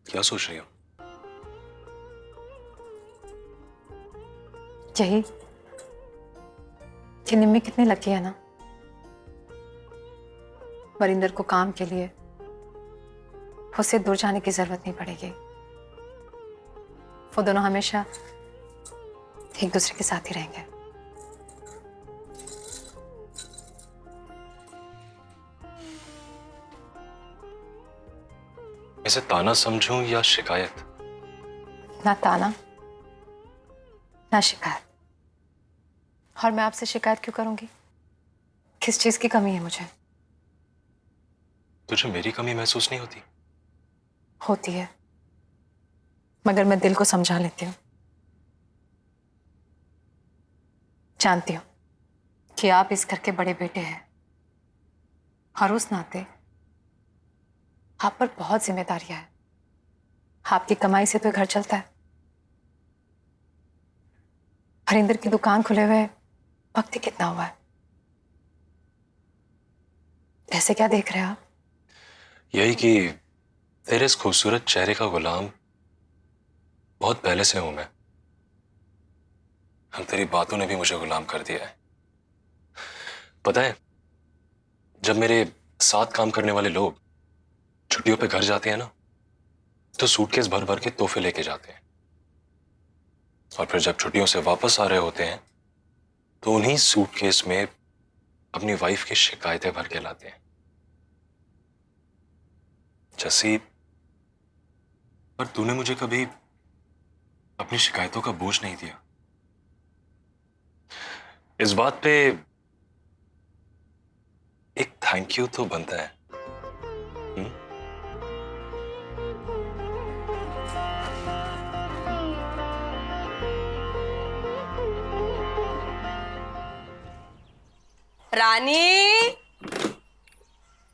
क्या सोच रही हो? यही कि निम्मी कितनी लकी है ना, वरिंदर को काम के लिए उससे दूर जाने की जरूरत नहीं पड़ेगी। वो दोनों हमेशा एक दूसरे के साथ ही रहेंगे। इसे ताना समझूं या शिकायत? ना ताना ना शिकायत। और मैं आपसे शिकायत क्यों करूंगी? किस चीज की कमी है मुझे? तुझे मेरी कमी महसूस नहीं होती? होती है, मगर मैं दिल को समझा लेती हूँ। जानती हूँ कि आप इस घर के बड़े बेटे हैं और उस नाते आप पर बहुत जिम्मेदारियां हैं। आपकी कमाई से तो घर चलता है। हरिंदर की दुकान खुले हुए वक्त ही कितना हुआ है? ऐसे क्या देख रहे हैं आप? यही कि तेरे इस खूबसूरत चेहरे का गुलाम बहुत पहले से हूं मैं। हम तेरी बातों ने भी मुझे गुलाम कर दिया है। पता है, जब मेरे साथ काम करने वाले लोग छुट्टियों पे घर जाते हैं ना, तो सूटकेस भर भर के तोहफे लेके जाते हैं। और फिर जब छुट्टियों से वापस आ रहे होते हैं तो उन्हीं सूटकेस में अपनी वाइफ की शिकायतें भर के लाते हैं। जैसी, पर तूने मुझे कभी अपनी शिकायतों का बोझ नहीं दिया। इस बात पे एक थैंक यू तो बनता है। हुँ? रानी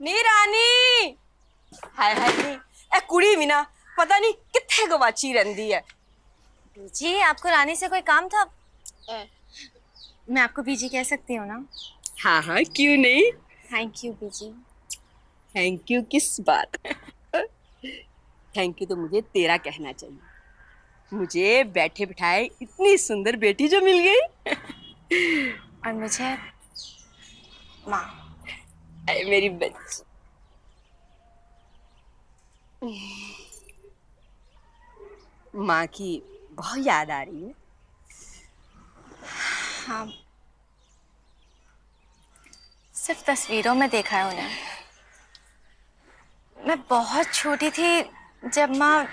नी रानी, हाय हाय नी ए कुड़ी भी ना पता नहीं कित्थे गवाची रंदी है। बीजी, आपको रानी से कोई काम था? मैं आपको बीजी कह सकती हूँ ना? हाँ हाँ, क्यों नहीं। थैंक यू बीजी। थैंक यू किस बात? थैंक यू तो मुझे तेरा कहना चाहिए। मुझे बैठे बिठाए इतनी सुंदर बेटी जो मिल गई। और मुझे माँ। अरे मेरी बच्ची, माँ की बहुत याद आ रही है। हाँ, सिर्फ तस्वीरों में देखा है उन्हें। मैं बहुत छोटी थी जब माँ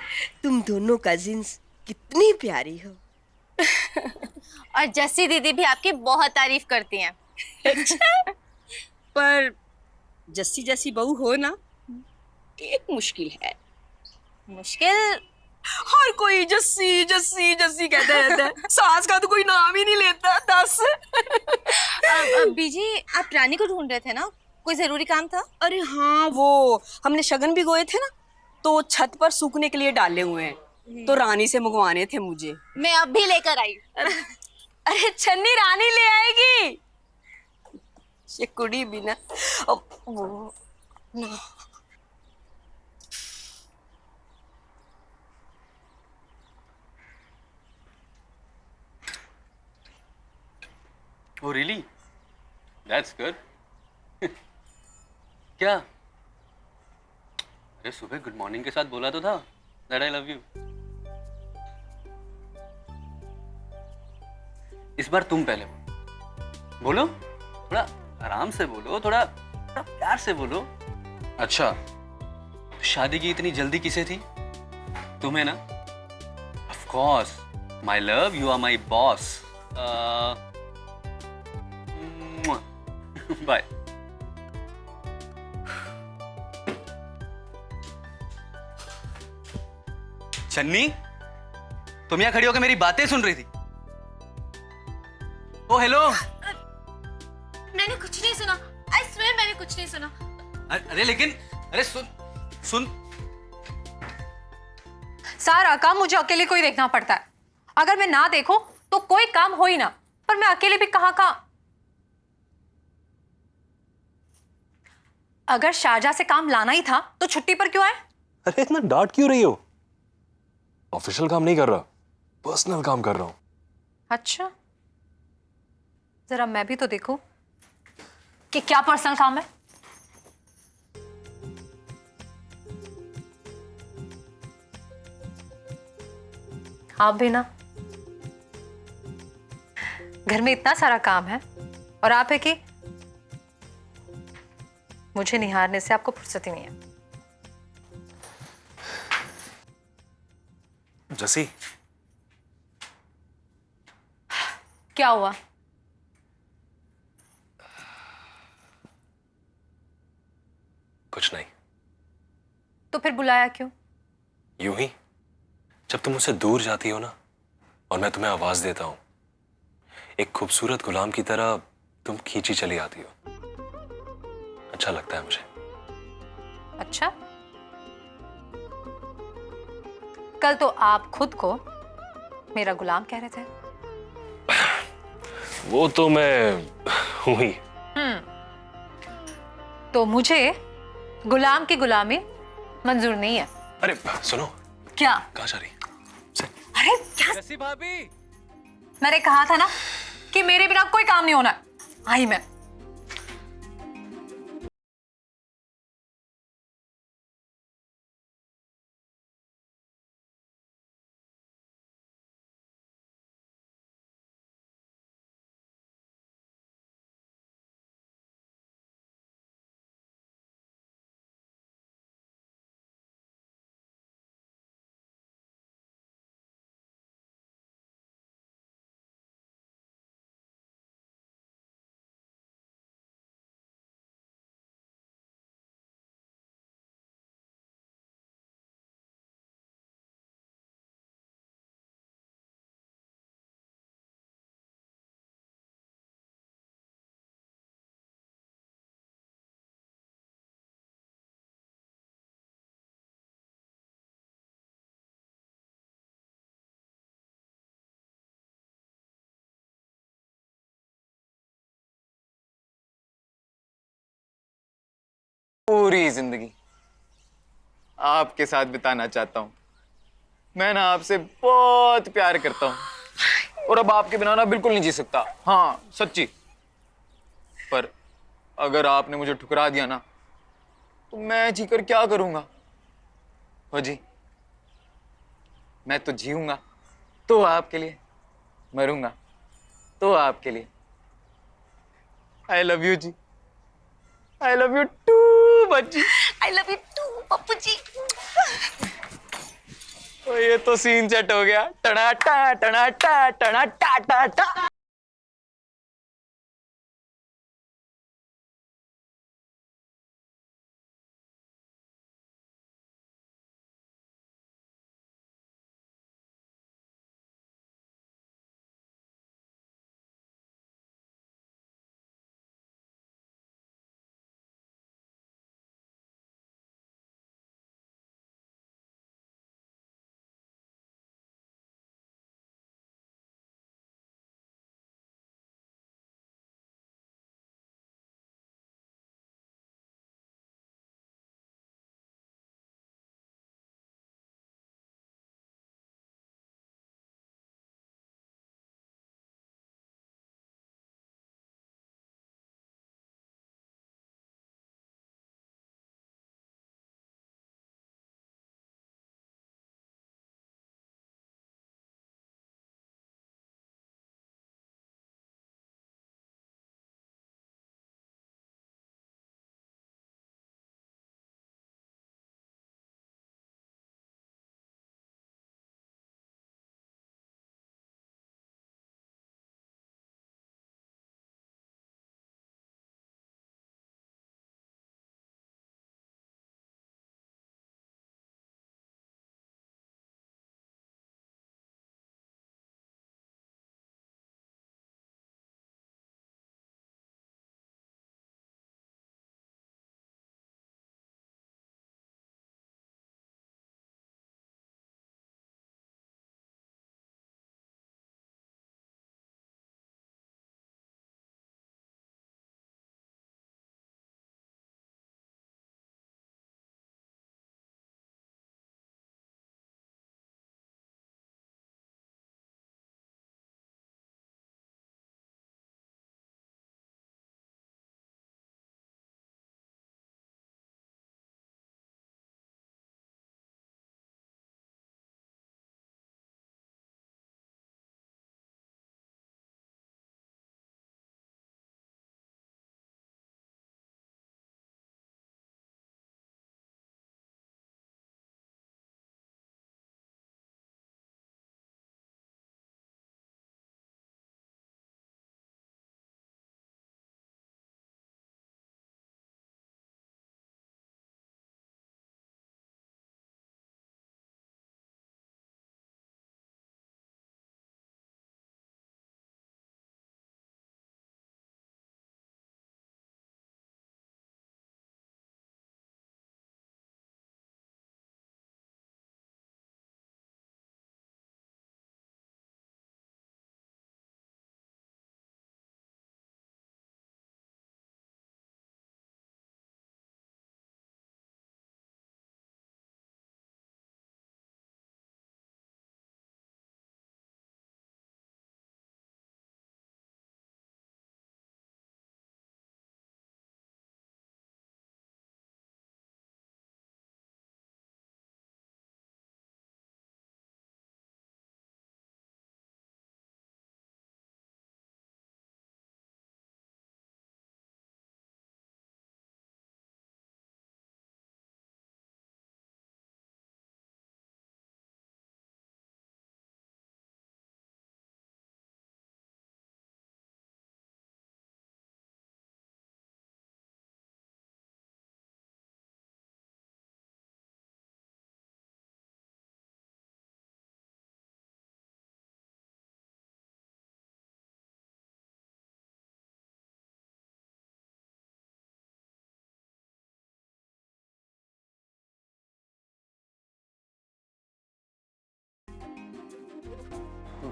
तुम दोनों कजिन्स कितनी प्यारी हो। और जस्सी दीदी भी आपकी बहुत तारीफ करती हैं। अच्छा, पर जस्सी जैसी बहू हो ना, एक मुश्किल है। मुश्किल? हर कोई जस्सी जस्सी जस्सी कहता रहता है, सास का तो कोई नाम ही नहीं लेता। दस। बीजी, आप रानी को ढूंढ रहे थे ना? कोई जरूरी काम था? अरे हाँ, वो हमने शगन भी गोए थे ना, तो छत पर सूखने के लिए डाले हुए हैं, तो रानी से मंगवाने थे मुझे। मैं अब भी लेकर आई। अरे छन्नी रानी ले आएगी। ये कुड़ी भी ना, वो ना। Oh really? That's good. क्या? अरे सुबह गुड मॉर्निंग के साथ बोला तो था that I love you. इस बार तुम पहले बोलो, थोड़ा आराम से बोलो, थोड़ा प्यार से बोलो। अच्छा, शादी की इतनी जल्दी किसे थी? तुम्हें ना? Of course, my love, you are my boss. Bye. Channi, तुम यहाँ खड़ी होकर मेरी बातें सुन रही थी? ओ हेलो। मैंने कुछ नहीं सुना। I swear मैंने कुछ नहीं सुना। अरे लेकिन, अरे सुन सुन। सारा काम मुझे अकेले को ही देखना पड़ता है। अगर मैं ना देखूं तो कोई काम हो ही ना, पर मैं अकेले भी कहाँ। अगर शारजा से काम लाना ही था तो छुट्टी पर क्यों आए? अरे इतना डांट क्यों रही हो? ऑफिशियल काम नहीं कर रहा, पर्सनल काम कर रहा हूं। अच्छा, जरा मैं भी तो देखूं कि क्या पर्सनल काम है। आप भी ना, घर में इतना सारा काम है और आप है कि मुझे निहारने से आपको फुर्सत ही नहीं है। जसी, क्या हुआ? कुछ नहीं। तो फिर बुलाया क्यों? यूं ही, जब तुम मुझसे दूर जाती हो ना और मैं तुम्हें आवाज देता हूं, एक खूबसूरत गुलाम की तरह तुम खींची चली आती हो। अच्छा लगता है मुझे। अच्छा, कल तो आप खुद को मेरा गुलाम कह रहे थे। वो तो मैं हूं ही। तो मुझे गुलाम की गुलामी मंजूर नहीं है। अरे सुनो, क्या? कहाँ जा रही? अरे क्या? जसी भाभी, मैंने कहा था ना कि मेरे बिना कोई काम नहीं होना। आई मैं। पूरी जिंदगी आपके साथ बिताना चाहता हूँ। मैं ना आपसे बहुत प्यार करता हूँ और अब आपके बिना ना बिल्कुल नहीं जी सकता। हाँ सच्ची। पर अगर आपने मुझे ठुकरा दिया ना तो मैं जीकर क्या करूंगा? हो जी, मैं तो जीऊंगा तो आपके लिए, मरूंगा तो आपके लिए। I love you ji. I love you too बच्ची। I love you too Pappu ji. तो ये तो सीन सेट हो गया। टना टा टना टा टना टा टा टा।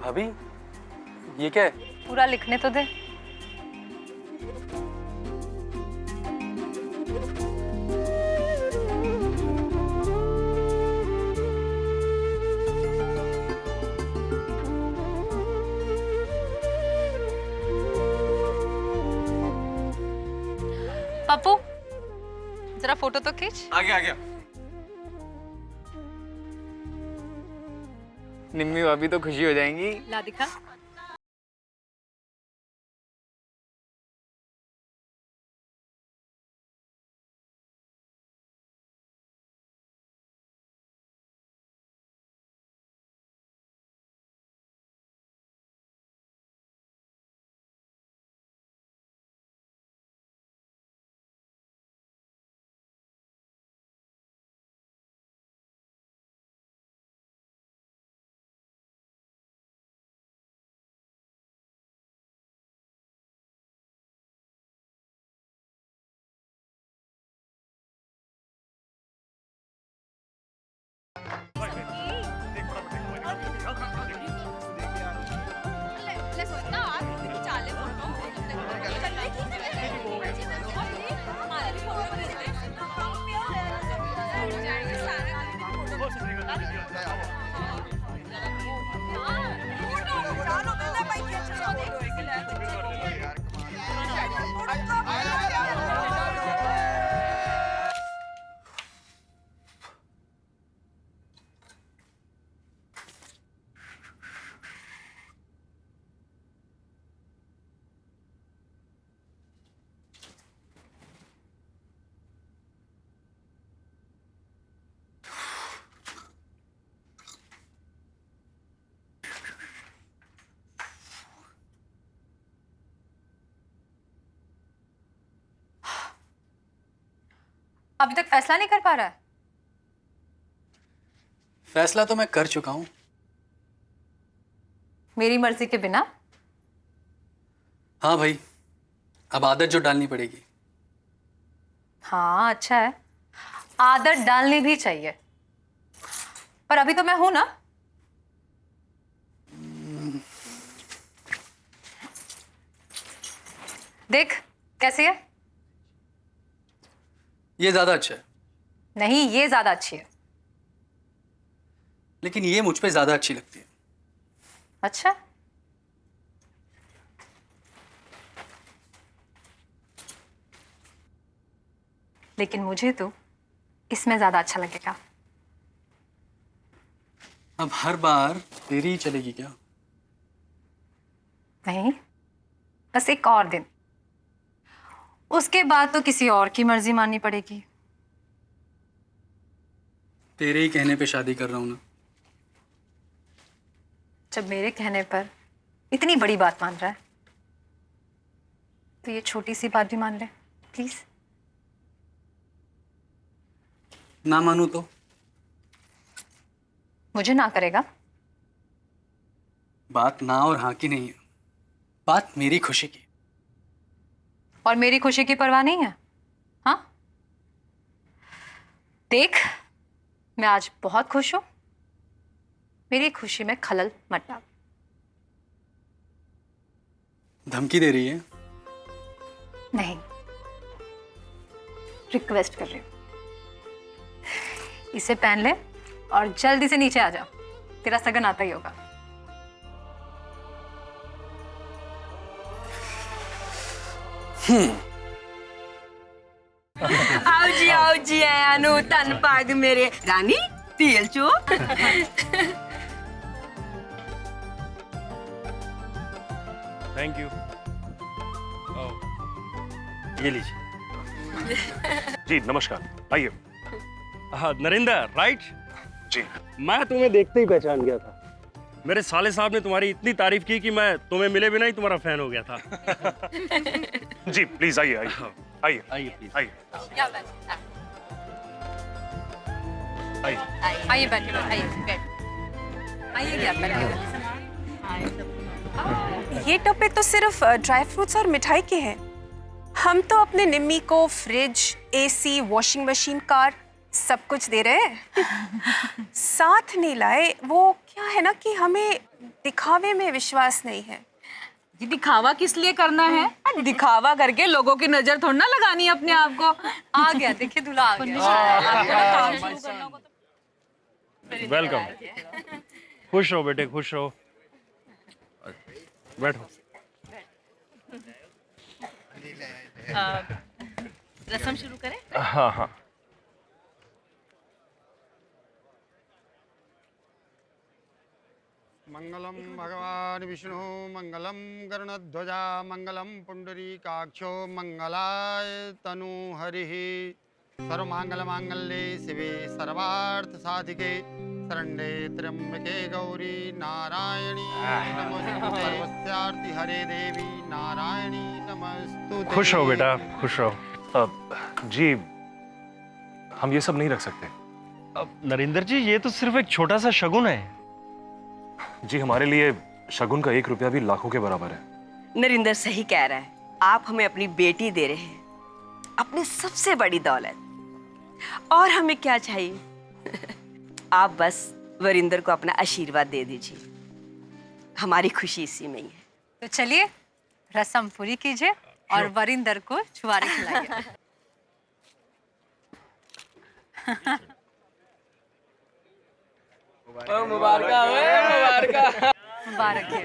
भाभी ये क्या है? पूरा लिखने तो दे। पप्पू जरा फोटो तो खींच। आ गया। निम्मी भाभी तो खुशी हो जाएंगी। ला दिखा। अभी तक फैसला नहीं कर पा रहा है। फैसला तो मैं कर चुका हूँ। मेरी मर्जी के बिना? हाँ भाई, अब आदत जो डालनी पड़ेगी। हाँ अच्छा है, आदत डालनी भी चाहिए, पर अभी तो मैं हूं ना। देख कैसी है? ये ज्यादा अच्छा है। नहीं, ये ज्यादा अच्छी है। लेकिन ये मुझ पे ज्यादा अच्छी लगती है। अच्छा, लेकिन मुझे तो इसमें ज्यादा अच्छा लगेगा। अब हर बार तेरी ही चलेगी क्या? नहीं, बस एक और दिन, उसके बाद तो किसी और की मर्जी माननी पड़ेगी। तेरे ही कहने पे शादी कर रहा हूं ना। जब मेरे कहने पर इतनी बड़ी बात मान रहा है तो ये छोटी सी बात भी मान ले प्लीज। ना मानू तो? मुझे ना करेगा? बात ना और हाँ की नहीं है, बात मेरी खुशी की। और मेरी खुशी की परवाह नहीं है? हाँ देख, मैं आज बहुत खुश हूं, मेरी खुशी में खलल मत डाल। धमकी दे रही है? नहीं, रिक्वेस्ट कर रही हूं। इसे पहन ले और जल्दी से नीचे आ जा, तेरा सगन आता ही होगा। आओ जी आयानु तन पाग मेरे रानी तेल चो। Thank you. ये लीजिए। जी नमस्कार, आइए। हाँ नरेंद्र, राइट? जी। मैं तुम्हें देखते ही पहचान गया था। मेरे साले साहब ने तुम्हारी इतनी तारीफ की कि मैं तुम्हें मिले बिना ही तुम्हारा फैन हो गया था। जी प्लीज आइए आइए आइए आइए प्लीज। आइए आइए। आइए बैठिए, आइए आइए बैठिए। ये टोपे तो सिर्फ ड्राई फ्रूट्स और मिठाई के हैं। हम तो अपने निम्मी को fridge, AC, washing machine, car सब कुछ दे रहे हैं। साथ नहीं लाए, वो क्या है ना कि हमें दिखावे में विश्वास नहीं है। ये दिखावा किस लिए करना है? दिखावा करके लोगों की नजर थोड़ी ना लगानी है अपने आप को। आ गया, देखिए दूल्हा आ गया। वेलकम। खुश रहो बेटे, खुश रहो। बैठो। रस्म शुरू करें? हाँ हाँ। मंगलम भगवान विष्णु मंगलम गरुणध्वजा मंगलम पुंडरीकाक्षो मंगलाय तनु हरिः सर्वमंगल मांगल्ये शिवे सर्वार्थ साधिके शरण्ये त्र्यंबके गौरी नारायणी नमोस्तुते सर्वस्यार्ति हरे देवी नारायणी नमस्तुते। खुश रहो बेटा, खुश रहो। जी हम ये सब नहीं रख सकते। अब नरेंद्र जी, ये तो सिर्फ एक छोटा सा शगुन है। जी हमारे लिए शगुन का 1 रुपया भी लाखों के बराबर है। नरिंदर सही कह रहा है, आप हमें अपनी बेटी दे रहे हैं, अपनी सबसे बड़ी दौलत। और हमें क्या चाहिए? आप बस वरिंदर को अपना आशीर्वाद दे दीजिए, हमारी खुशी इसी में ही है। तो चलिए रस्म पूरी कीजिए और वरिंदर को छुआरे खिलाइए। मुबारक है।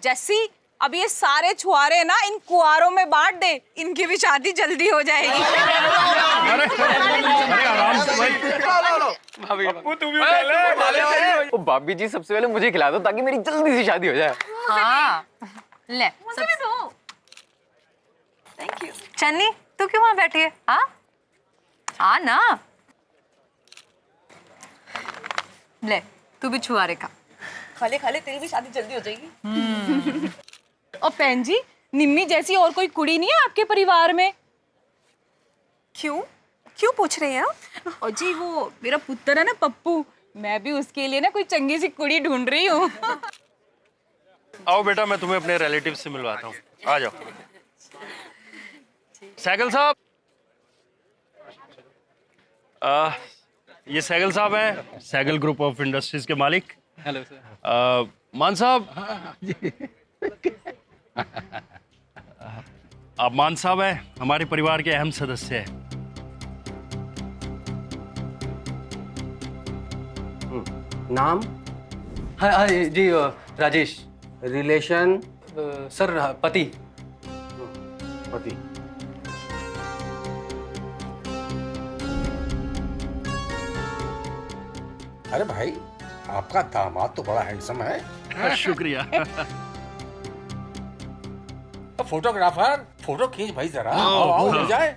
जैसी अब ये सारे छुआरे ना इन कुआरों में बांट दे, इनकी भी शादी जल्दी हो जाएगी। अरे आराम से भाई। ओ भाभी जी, सबसे पहले मुझे खिला दो ताकि मेरी जल्दी से शादी हो जाए। हाँ ले सब। Thank you. चन्नी तू क्यों वहां बैठी है? हाँ आ ना, ले तू भी छुआरे खा। खाले खाले तेरी भी शादी जल्दी हो जाएगी। और बहन जी, निम्मी जैसी और कोई कुड़ी नहीं है आपके परिवार में? क्यों क्यों पूछ रहे हैं आप? और जी वो मेरा पुत्र है ना पप्पू, मैं भी उसके लिए ना कोई चंगी सी कुड़ी ढूंढ रही हूँ। आओ बेटा, मैं तुम्हें अपने रिलेटिव से मिलवाता हूँ। आ जाओ। सैगल साहब, ये सैगल साहब हैं, सैगल ग्रुप ऑफ इंडस्ट्रीज के मालिक। Hello sir. मान साहब, आप मान साहब हैं, हमारे परिवार के अहम सदस्य हैं। नाम? हाँ हाँ जी, राजेश। रिलेशन? सर पति। पति। अरे भाई, आपका दामाद तो बड़ा हैंडसम है। शुक्रिया। फोटोग्राफर, फोटो खींच भाई जरा। आओ, आओ, मिल जाए।